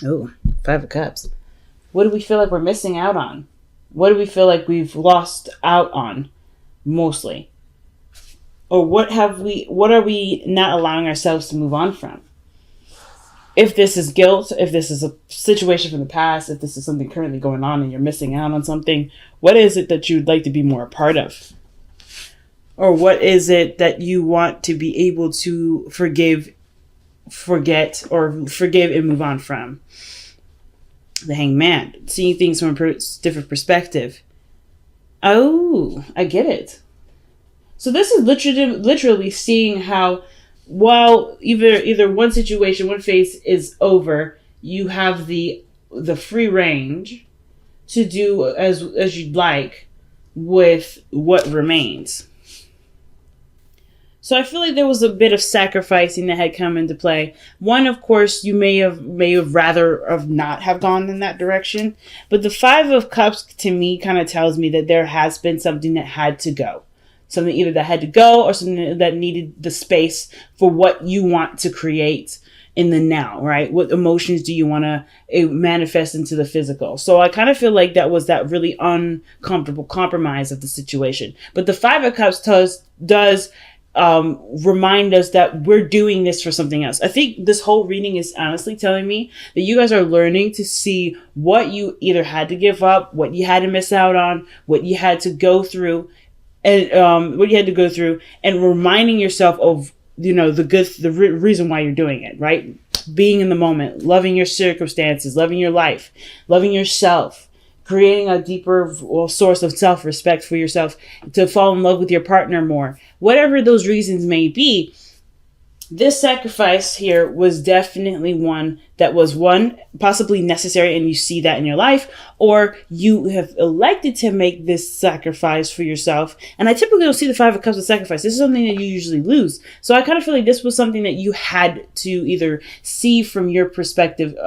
Oh, Five of Cups. What do we feel like we're missing out on? What do we feel like we've lost out on mostly? Or what are we not allowing ourselves to move on from? If this is guilt, if this is a situation from the past, if this is something currently going on and you're missing out on something, what is it that you'd like to be more a part of? Or what is it that you want to be able to forget, or forgive and move on from? The Hangman, seeing things from a different perspective. Oh, I get it. So this is literally seeing how, while either one situation, one phase is over, you have the free range to do as you'd like with what remains. So I feel like there was a bit of sacrificing that had come into play. One, of course, you may have rather have not have gone in that direction. But the Five of Cups to me kind of tells me that there has been something that had to go. Something either that had to go or something that needed the space for what you want to create in the now, right? What emotions do you want to manifest into the physical? So I kind of feel like that was that really uncomfortable compromise of the situation. But the Five of Cups does remind us that we're doing this for something else. I think this whole reading is honestly telling me that you guys are learning to see what you either had to give up, what you had to miss out on, what you had to go through, and and reminding yourself of, the reason why you're doing it, right? Being in the moment, loving your circumstances, loving your life, loving yourself, creating a deeper source of self-respect for yourself, to fall in love with your partner more. Whatever those reasons may be, this sacrifice here was definitely one that was possibly necessary, and you see that in your life, or you have elected to make this sacrifice for yourself. And I typically don't see the Five of Cups as sacrifice. This is something that you usually lose. So I kind of feel like this was something that you had to either see from your perspective,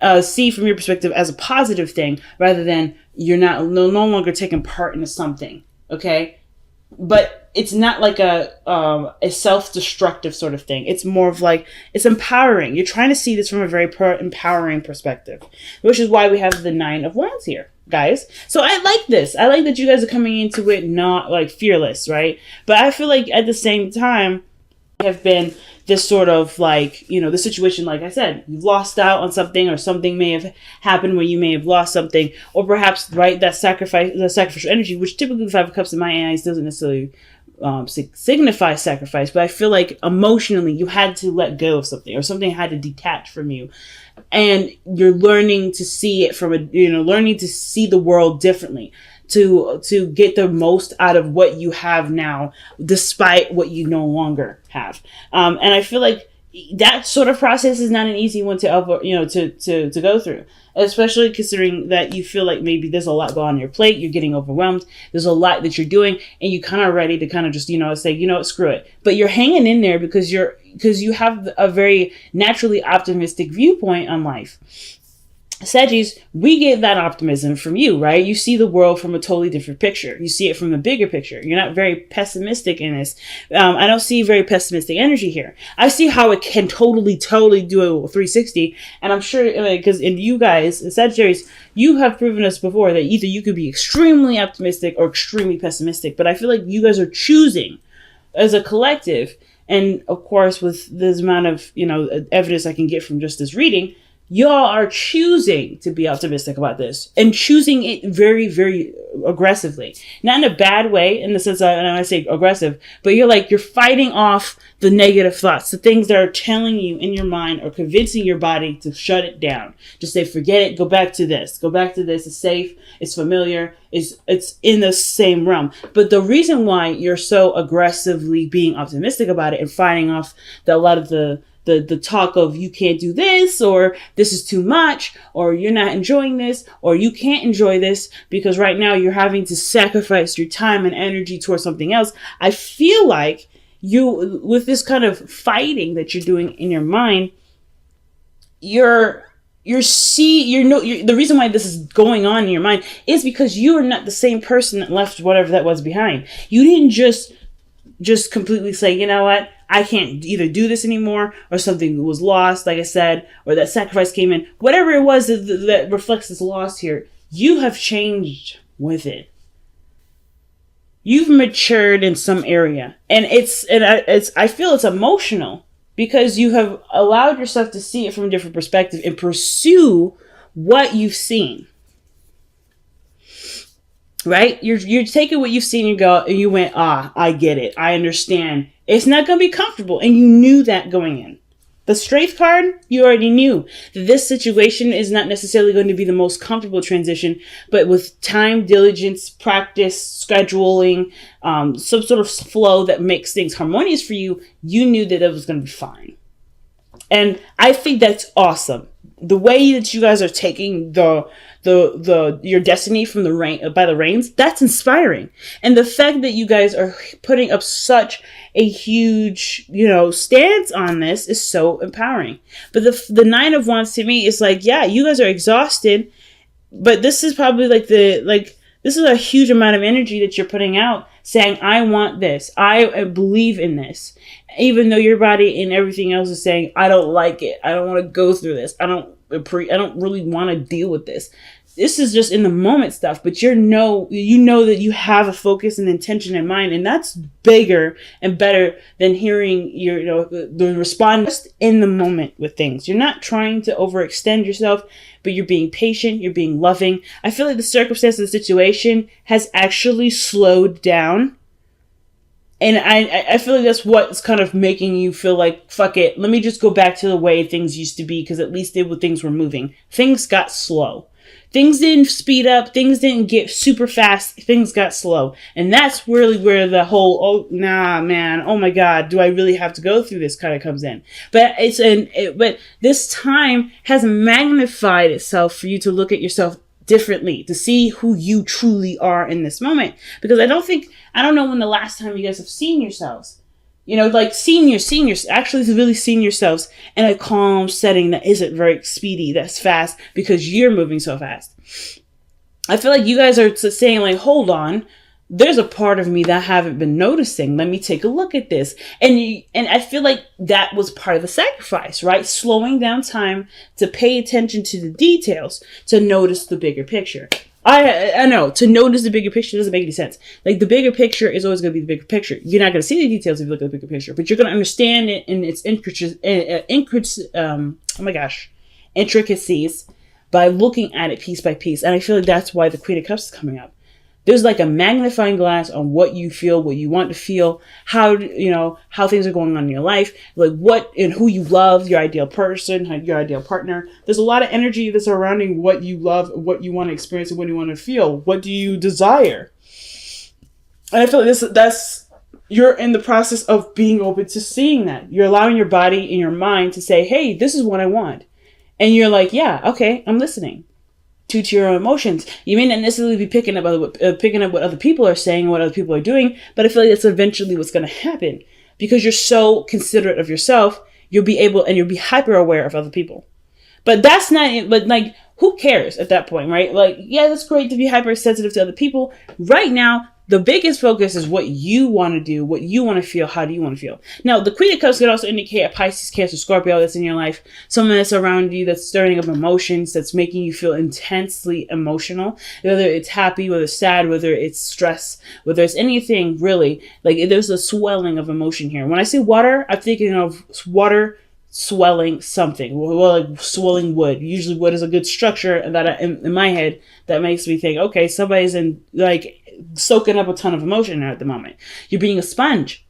as a positive thing, rather than you're no longer taking part in something. Okay. But it's not like a self-destructive sort of thing. It's more of like, it's empowering. You're trying to see this from a very empowering perspective, which is why we have the Nine of Wands here, guys. So I like this. I like that you guys are coming into it not like fearless, right? But I feel like at the same time, have been this sort of like, the situation, like I said, you've lost out on something, or something may have happened where you may have lost something, or perhaps, right, the sacrificial energy, which typically the Five of Cups in my eyes doesn't necessarily signify sacrifice, but I feel like emotionally you had to let go of something, or something had to detach from you, and you're learning to see it from learning to see the world differently, to get the most out of what you have now, despite what you no longer have. And I feel like that sort of process is not an easy one to go through, especially considering that you feel like maybe there's a lot going on your plate, you're getting overwhelmed, there's a lot that you're doing, and you kind of ready to kind of just, say, screw it. But you're hanging in there because you have a very naturally optimistic viewpoint on life. Saggies, we get that optimism from you, right? You see the world from a totally different picture. You see it from the bigger picture. You're not very pessimistic in this. I don't see very pessimistic energy here. I see how it can totally do a 360. And I'm sure, because in you guys, Sagittarius, you have proven us before that either you could be extremely optimistic or extremely pessimistic. But I feel like you guys are choosing as a collective. And of course, with this amount of, evidence I can get from just this reading, y'all are choosing to be optimistic about this, and choosing it very, very aggressively. Not in a bad way, in the sense that, and I say aggressive, but you're fighting off the negative thoughts, the things that are telling you in your mind, or convincing your body to shut it down. Just say, forget it, go back to this. It's safe, it's familiar, it's in the same realm. But the reason why you're so aggressively being optimistic about it and fighting off a lot of the talk of you can't do this, or this is too much, or you're not enjoying this, or you can't enjoy this because right now you're having to sacrifice your time and energy towards something else. I feel like you, with this kind of fighting that you're doing in your mind, the reason why this is going on in your mind is because you are not the same person that left whatever that was behind. You didn't just completely say, you know what, I can't either do this anymore, or something was lost, like I said, or that sacrifice came in. Whatever it was that reflects this loss here, you have changed with it. You've matured in some area, and I feel it's emotional because you have allowed yourself to see it from a different perspective and pursue what you've seen. Right? You're taking what you've seen and you went, I get it. I understand. It's not going to be comfortable. And you knew that going in. The Strength card, you already knew that this situation is not necessarily going to be the most comfortable transition, but with time, diligence, practice, scheduling, some sort of flow that makes things harmonious for you, you knew that it was going to be fine. And I think that's awesome. The way that you guys are taking your destiny from the rain by the reins, that's inspiring. And the fact that you guys are putting up such a huge, stance on this is so empowering. But the Nine of Wands to me is like, yeah, you guys are exhausted, but this is probably this is a huge amount of energy that you're putting out, saying, I want this. I believe in this. Even though your body and everything else is saying, I don't like it. I don't want to go through this. I don't really want to deal with this. This is just in the moment stuff, but you know that you have a focus and intention in mind, and that's bigger and better than hearing the response just in the moment with things. You're not trying to overextend yourself, but you're being patient, you're being loving. I feel like the circumstance of the situation has actually slowed down. And I feel like that's what's kind of making you feel like, fuck it, let me just go back to the way things used to be, because at least things were moving. Things got slow. Things didn't speed up. Things didn't get super fast. Things got slow. And that's really where the whole, oh, nah, man, oh my God, do I really have to go through this kind of comes in. But but this time has magnified itself for you to look at yourself differently, to see who you truly are in this moment. Because I don't know when the last time you guys have seen yourselves. Seniors, actually really seen yourselves in a calm setting that isn't very speedy, that's fast, because you're moving so fast. I feel like you guys are saying, like, hold on, there's a part of me that I haven't been noticing. Let me take a look at this. And I feel like that was part of the sacrifice, right? Slowing down time to pay attention to the details, to notice the bigger picture. I know, to notice the bigger picture doesn't make any sense. Like, the bigger picture is always going to be the bigger picture. You're not going to see the details if you look at the bigger picture, but you're going to understand it in its intricacies by looking at it piece by piece. And I feel like that's why the Queen of Cups is coming up. There's like a magnifying glass on what you feel, what you want to feel, how things are going on in your life, like what and who you love, your ideal person, your ideal partner. There's a lot of energy that's surrounding what you love, what you want to experience, and what you want to feel. What do you desire? And I feel like you're in the process of being open to seeing that. You're allowing your body and your mind to say, hey, this is what I want. And you're like, yeah, okay, I'm listening. To your own emotions. You may not necessarily be picking up what other people are saying and what other people are doing, but I feel like that's eventually what's going to happen, because you're so considerate of yourself. You'll be hyper aware of other people. But that's not, but like, who cares at that point, right? Like, yeah, that's great to be hypersensitive to other people. Right now, the biggest focus is what you want to do, what you want to feel, how do you want to feel. Now, the Queen of Cups could also indicate a Pisces, Cancer, Scorpio that's in your life, someone that's around you that's stirring up emotions, that's making you feel intensely emotional, whether it's happy, whether it's sad, whether it's stress, whether it's anything really. Like, there's a swelling of emotion here. When I say water, I'm thinking of water swelling something, well, like swelling wood. Usually wood is a good structure, and that in my head that makes me think, okay, somebody's in like soaking up a ton of emotion at the moment. You're being a sponge,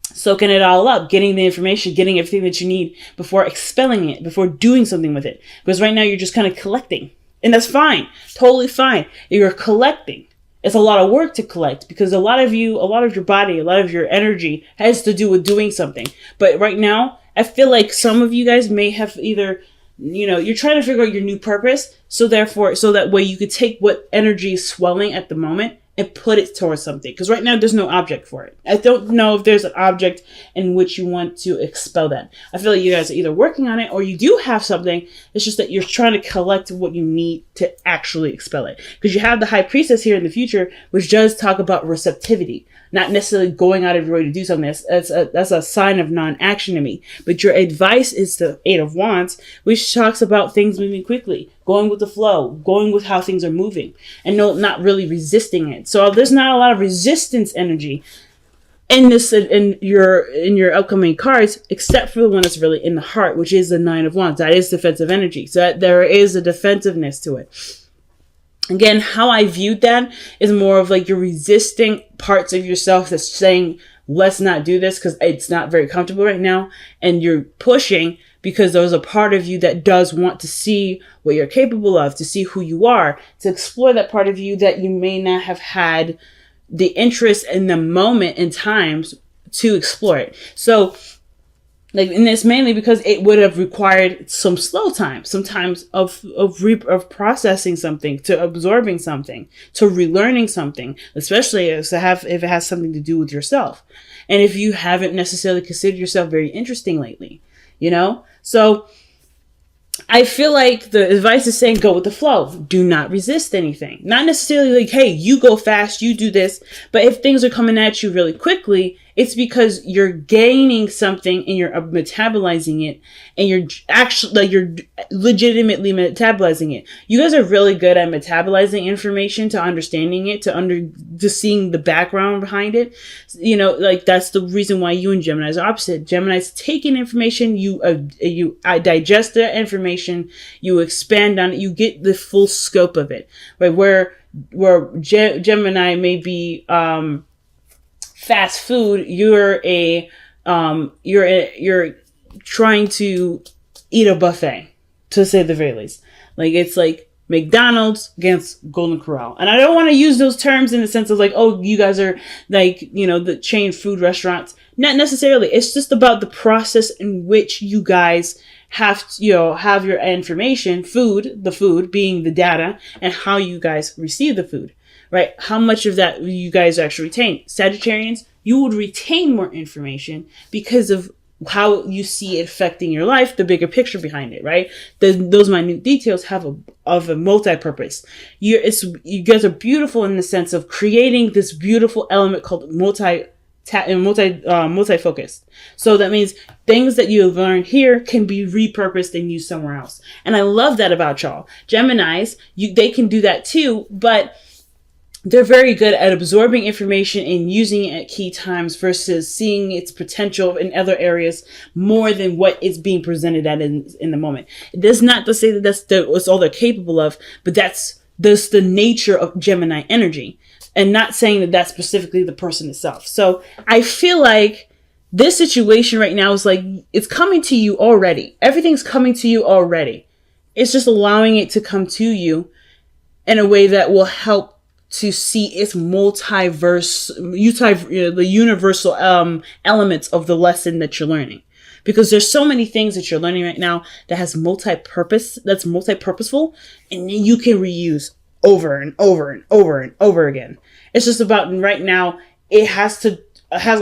soaking it all up, getting the information, getting everything that you need before expelling it, before doing something with it. Because right now you're just kind of collecting, and that's fine, totally fine. You're collecting. It's a lot of work to collect, because a lot of your body, a lot of your energy has to do with doing something. But right now, I feel like some of you guys may have either, you're trying to figure out your new purpose. So that way you could take what energy is swelling at the moment and put it towards something. Because right now there's no object for it. I don't know if there's an object in which you want to expel that. I feel like you guys are either working on it, or you do have something. It's just that you're trying to collect what you need to actually expel it. Because you have the High Priestess here in the future, which does talk about receptivity. not necessarily going out of your way to do something. That's a sign of non-action to me. But your advice is the Eight of Wands, which talks about things moving quickly, going with the flow, going with how things are moving, and not really resisting it. So there's not a lot of resistance energy in your upcoming cards, except for the one that's really in the heart, which is the Nine of Wands. That is defensive energy. So that there is a defensiveness to it. Again, how I viewed that is more of like you're resisting parts of yourself that's saying, let's not do this because it's not very comfortable right now. And you're pushing because there's a part of you that does want to see what you're capable of, to see who you are, to explore that part of you that you may not have had the interest in the moment in times to explore it. So like, and it's mainly because it would have required some slow time, sometimes of processing something, to absorbing something, to relearning something, especially if it has something to do with yourself. And if you haven't necessarily considered yourself very interesting lately, so I feel like the advice is saying go with the flow. Do not resist anything. Not necessarily like, hey, you go fast, you do this. But if things are coming at you really quickly, it's because you're gaining something and you're metabolizing it, and you're legitimately metabolizing it. You guys are really good at metabolizing information, to understanding it, to seeing the background behind it. Like that's the reason why you and Geminis are opposite. Geminis take in information, you digest the information, you expand on it, you get the full scope of it. Right? Where Gemini may be fast food, you're trying to eat a buffet, to say the very least. Like, it's like McDonald's against Golden Corral. And I don't want to use those terms in the sense of like, oh, you guys are like, the chain food restaurants. Not necessarily. It's just about the process in which you guys have your information, the food being the data, and how you guys receive the food. Right? How much of that you guys actually retain? Sagittarians, you would retain more information because of how you see it affecting your life, the bigger picture behind it, right? Those minute details have a multi-purpose. You guys are beautiful in the sense of creating this beautiful element called multi-focused. So that means things that you have learned here can be repurposed and used somewhere else. And I love that about y'all. Geminis, they can do that too, but they're very good at absorbing information and using it at key times versus seeing its potential in other areas more than what is being presented at in the moment. It does not to say that that's all they're capable of, but that's the nature of Gemini energy, and not saying that that's specifically the person itself. So I feel like this situation right now is like, it's coming to you already. Everything's coming to you already. It's just allowing it to come to you in a way that will help to see its the universal elements of the lesson that you're learning. Because there's so many things that you're learning right now that has that's multi-purposeful, and you can reuse over and over and over and over again. It's just about right now, it has a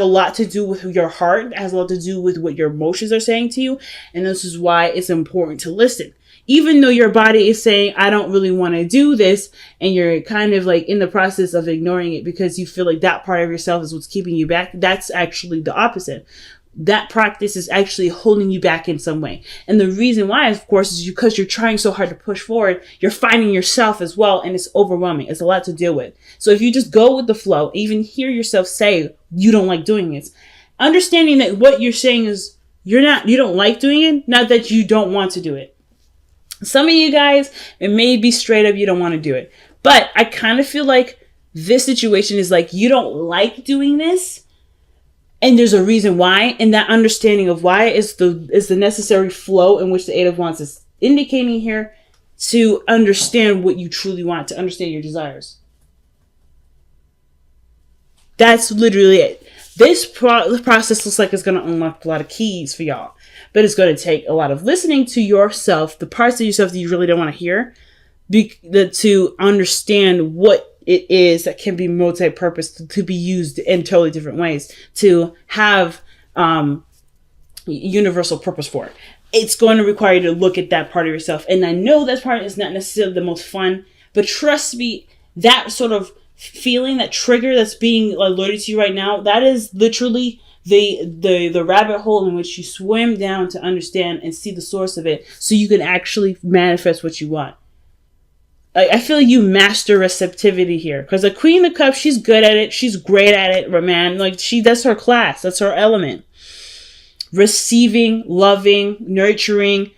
lot to do with your heart. It has a lot to do with what your emotions are saying to you. And this is why it's important to listen. Even though your body is saying, I don't really want to do this, and you're kind of like in the process of ignoring it because you feel like that part of yourself is what's keeping you back, that's actually the opposite. That practice is actually holding you back in some way. And the reason why, of course, is because you're trying so hard to push forward, you're finding yourself as well, and it's overwhelming. It's a lot to deal with. So if you just go with the flow, even hear yourself say you don't like doing it, understanding that what you're saying is you don't like doing it, not that you don't want to do it. Some of you guys, it may be straight up you don't want to do it. But I kind of feel like this situation is like you don't like doing this, and there's a reason why. And that understanding of why is the necessary flow in which the Eight of Wands is indicating here, to understand what you truly want, to understand your desires. That's literally it. This process looks like it's going to unlock a lot of keys for y'all. But it's going to take a lot of listening to yourself, the parts of yourself that you really don't want to hear, to understand what it is that can be multi-purpose, to be used in totally different ways, to have universal purpose for it. It's going to require you to look at that part of yourself. And I know that part is not necessarily the most fun, but trust me, that sort of feeling, that trigger that's being alerted to you right now, that is literally the rabbit hole in which you swim down to understand and see the source of it, so you can actually manifest what you want. I feel you master receptivity here, because the Queen of Cups, she's good at it. She's great at it, man. Like, that's her class. That's her element. Receiving, loving, nurturing,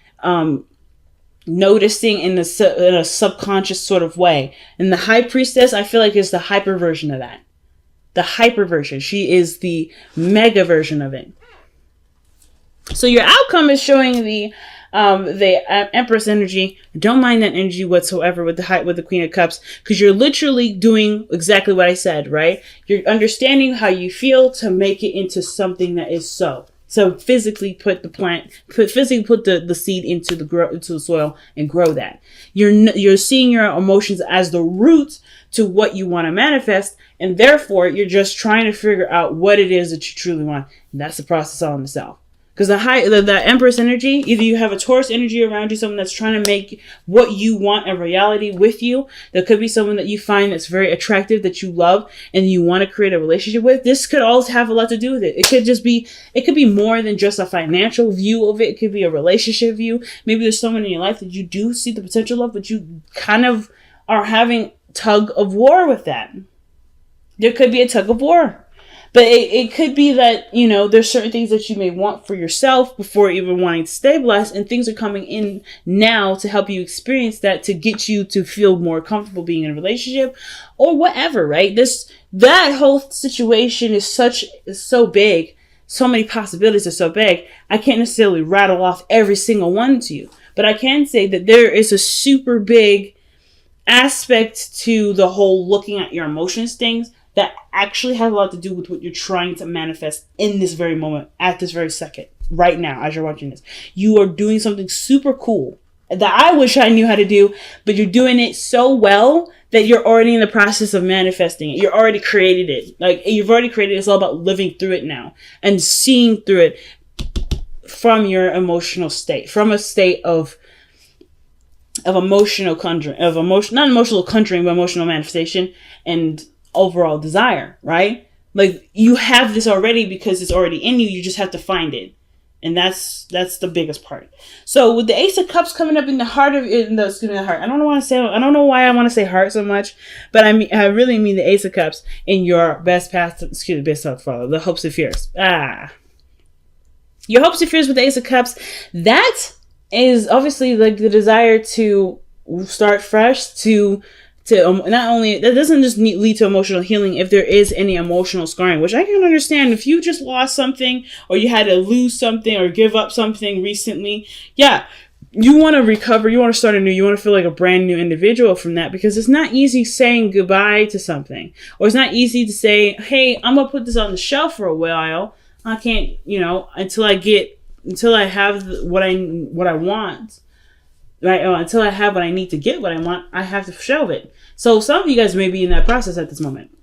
noticing in a subconscious sort of way. And the High Priestess, I feel like, is the hyper version of that. The hyper version. She is the mega version of it. So your outcome is showing the Empress energy. Don't mind that energy whatsoever with the Queen of Cups, because you're literally doing exactly what I said, right? You're understanding how you feel to make it into something that is so. So physically put the seed into the soil and grow that. You're seeing your emotions as the root to what you want to manifest, and therefore you're just trying to figure out what it is that you truly want. And that's the process all in itself. Because the Empress energy, either you have a Taurus energy around you, someone that's trying to make what you want a reality with you. There could be someone that you find that's very attractive, that you love, and you want to create a relationship with. This could also have a lot to do with it. It could be more than just a financial view of it. It could be a relationship view. Maybe there's someone in your life that you do see the potential of, but you kind of are having tug of war with that. There could be a tug of war. But it could be that, there's certain things that you may want for yourself before even wanting to stabilize, and things are coming in now to help you experience that, to get you to feel more comfortable being in a relationship or whatever, right? That whole situation is so big. So many possibilities are so big. I can't necessarily rattle off every single one to you, but I can say that there is a super big aspect to the whole looking at your emotions things that actually have a lot to do with what you're trying to manifest in this very moment, at this very second, right now, as you're watching this. You are doing something super cool that I wish I knew how to do, but you're doing it so well that you're already in the process of manifesting it. You already created it. Like, you've already created it. It's all about living through it now and seeing through it from your emotional state, from a state of emotional conjuring, not emotional conjuring, but emotional manifestation and overall desire, right? Like, you have this already because it's already in you. You just have to find it. And that's the biggest part. So with the Ace of Cups coming up in the heart of the heart. I don't know why I want to say heart so much, but I really mean the Ace of Cups in your best path to follow, the hopes and fears. Your hopes and fears with the Ace of Cups, that is obviously like the desire to start fresh, to not only, that doesn't just lead to emotional healing if there is any emotional scarring, which I can understand. If you just lost something, or you had to lose something or give up something recently, yeah, you want to recover, you want to start anew, you want to feel like a brand new individual from that, because it's not easy saying goodbye to something, or it's not easy to say, hey, I'm going to put this on the shelf for a while. I can't, until I have what I want. Right? Until I have what I need to get what I want, I have to shelve it. So some of you guys may be in that process at this moment.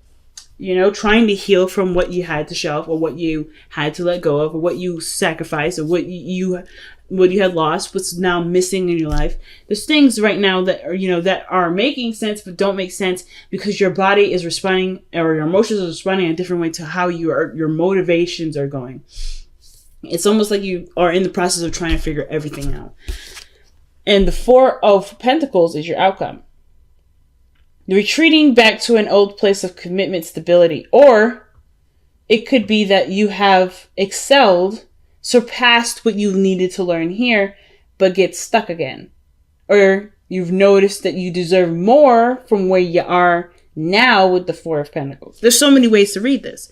Trying to heal from what you had to shelve, or what you had to let go of, or what you sacrificed, or what you had lost, what's now missing in your life. There's things right now that are, that are making sense but don't make sense because your body is responding, or your emotions are responding in a different way to how your motivations are going. It's almost like you are in the process of trying to figure everything out. And the Four of Pentacles is your outcome. Retreating back to an old place of commitment, stability. Or it could be that you have excelled, surpassed what you needed to learn here, but get stuck again. Or you've noticed that you deserve more from where you are now with the Four of Pentacles. There's so many ways to read this.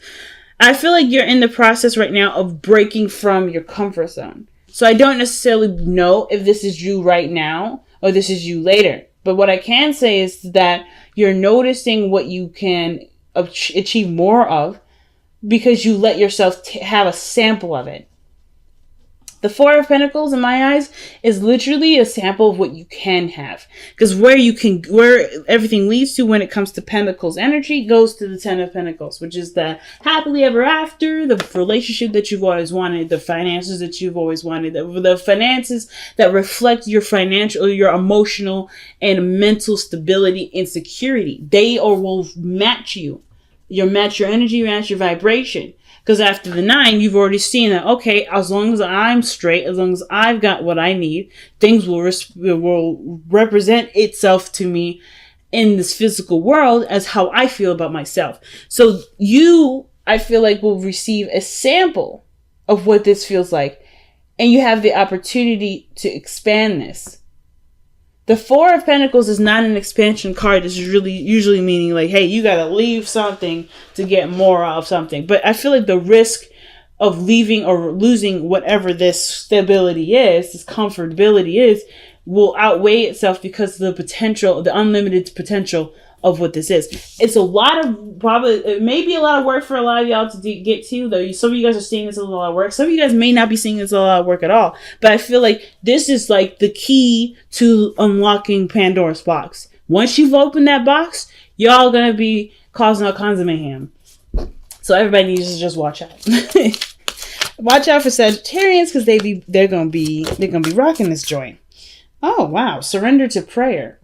I feel like you're in the process right now of breaking from your comfort zone. So I don't necessarily know if this is you right now or this is you later. But what I can say is that you're noticing what you can achieve more of because you let yourself have a sample of it. The Four of Pentacles, in my eyes, is literally a sample of what you can have. Because where everything leads to when it comes to Pentacles energy goes to the Ten of Pentacles, which is the happily ever after, the relationship that you've always wanted, the finances that you've always wanted, the finances that reflect your financial, your emotional and mental stability and security. They will match you. You'll match your energy, match your vibration. Because after the 9, you've already seen that, okay, as long as I'm straight, as long as I've got what I need, things will represent itself to me in this physical world as how I feel about myself. So you, I feel like, will receive a sample of what this feels like. And you have the opportunity to expand this. The Four of Pentacles is not an expansion card. This is really usually meaning like, hey, you got to leave something to get more of something. But I feel like the risk of leaving or losing whatever this stability is, this comfortability is, will outweigh itself because of the potential, the unlimited potential of what this is. It's a lot of, it may be a lot of work for a lot of y'all to get to, though. Some of you guys are seeing this as a lot of work. Some of you guys may not be seeing this as a lot of work at all. But I feel like this is like the key to unlocking Pandora's box. Once you've opened that box, y'all gonna be causing all kinds of mayhem. So everybody needs to just watch out. Watch out for Sagittarians, because they're gonna be rocking this joint. Oh wow, surrender to prayer.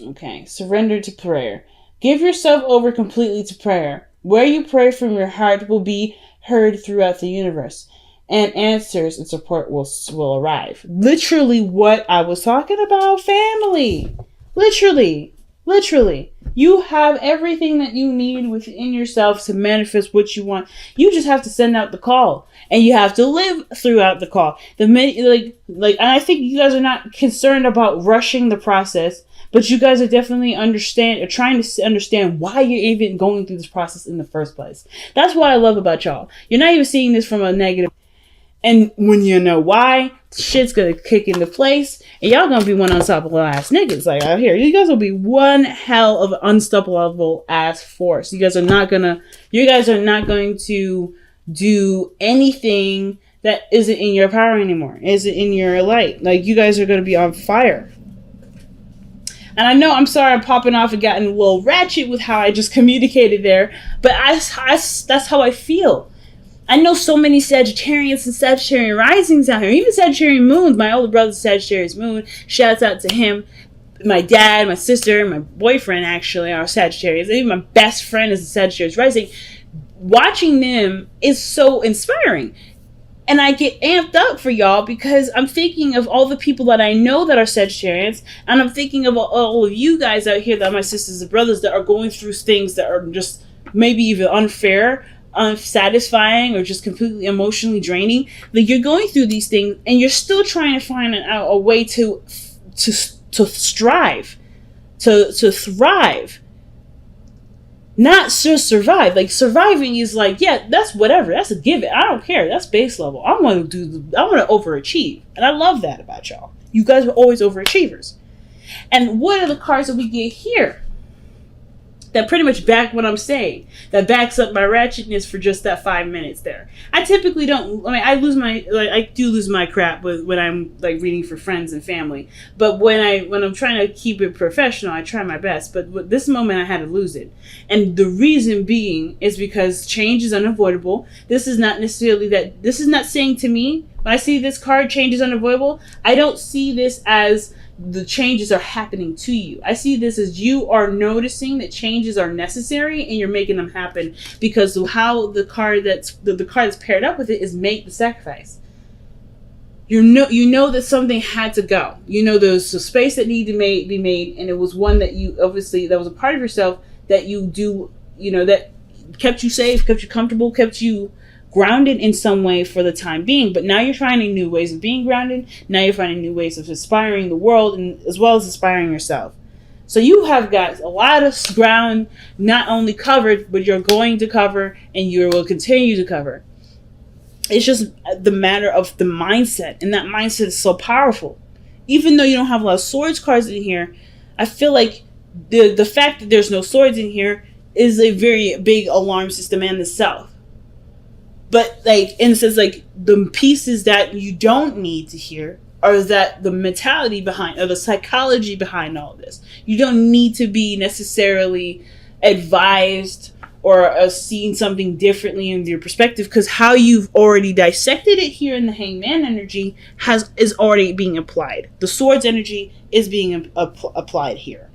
Okay, surrender to prayer. Give yourself over completely to prayer. Where you pray from your heart will be heard throughout the universe, and answers and support will arrive. Literally what I was talking about, family. Literally. You have everything that you need within yourself to manifest what you want. You just have to send out the call, and you have to live throughout the call. And I think you guys are not concerned about rushing the process, but you guys are definitely trying to understand why you're even going through this process in the first place. That's what I love about y'all. You're not even seeing this from a negative. And when you know why, shit's gonna kick into place, and y'all gonna be one unstoppable ass niggas like out here. You guys will be one hell of an unstoppable ass force. You guys are not going to do anything that isn't in your power anymore, isn't in your light. Like, you guys are gonna be on fire. And I know, I'm sorry I'm popping off and getting a little ratchet with how I just communicated there, but that's how I feel. I know so many Sagittarians and Sagittarian risings out here, even Sagittarian moons. My older brother's Sagittarius moon. Shouts out to him. My dad, my sister, my boyfriend actually are Sagittarius. Even my best friend is a Sagittarius rising. Watching them is so inspiring. And I get amped up for y'all because I'm thinking of all the people that I know that are Sagittarians. And I'm thinking of all of you guys out here that are my sisters and brothers that are going through things that are just maybe even unfair, unsatisfying, or just completely emotionally draining. Like, you're going through these things and you're still trying to find a way to strive, to thrive. Not just survive. Like, surviving is like, yeah, that's whatever. That's a given. I don't care. That's base level. I want to overachieve. And I love that about y'all. You guys are always overachievers. And what are the cards that we get here that pretty much back what I'm saying, that backs up my ratchetness for just that 5 minutes there? I typically don't, I do lose my crap when I'm like reading for friends and family. But when I'm trying to keep it professional, I try my best. But with this moment, I had to lose it. And the reason being is because change is unavoidable. This is not saying to me, when I see this card, change is unavoidable, I don't see this as the changes are happening to you. I see this as you are noticing that changes are necessary and you're making them happen because of how the card that's paired up with it is make the sacrifice. You know that something had to go. You know there's a space that needed to be made, and it was one that you obviously, that was a part of yourself that you do, that kept you safe, kept you comfortable, kept you grounded in some way for the time being. But now you're finding new ways of being grounded. Now you're finding new ways of inspiring the world, and as well as inspiring yourself. So you have got a lot of ground not only covered, but you're going to cover, and you will continue to cover. It's just the matter of the mindset, and that mindset is so powerful. Even though you don't have a lot of swords cards in here, I feel like the fact that there's no swords in here is a very big alarm system in itself. But like, instance, like the pieces that you don't need to hear are that the mentality behind, or the psychology behind all this. You don't need to be necessarily advised or seeing something differently in your perspective, because how you've already dissected it here in the Hangman energy is already being applied. The Swords energy is being applied here.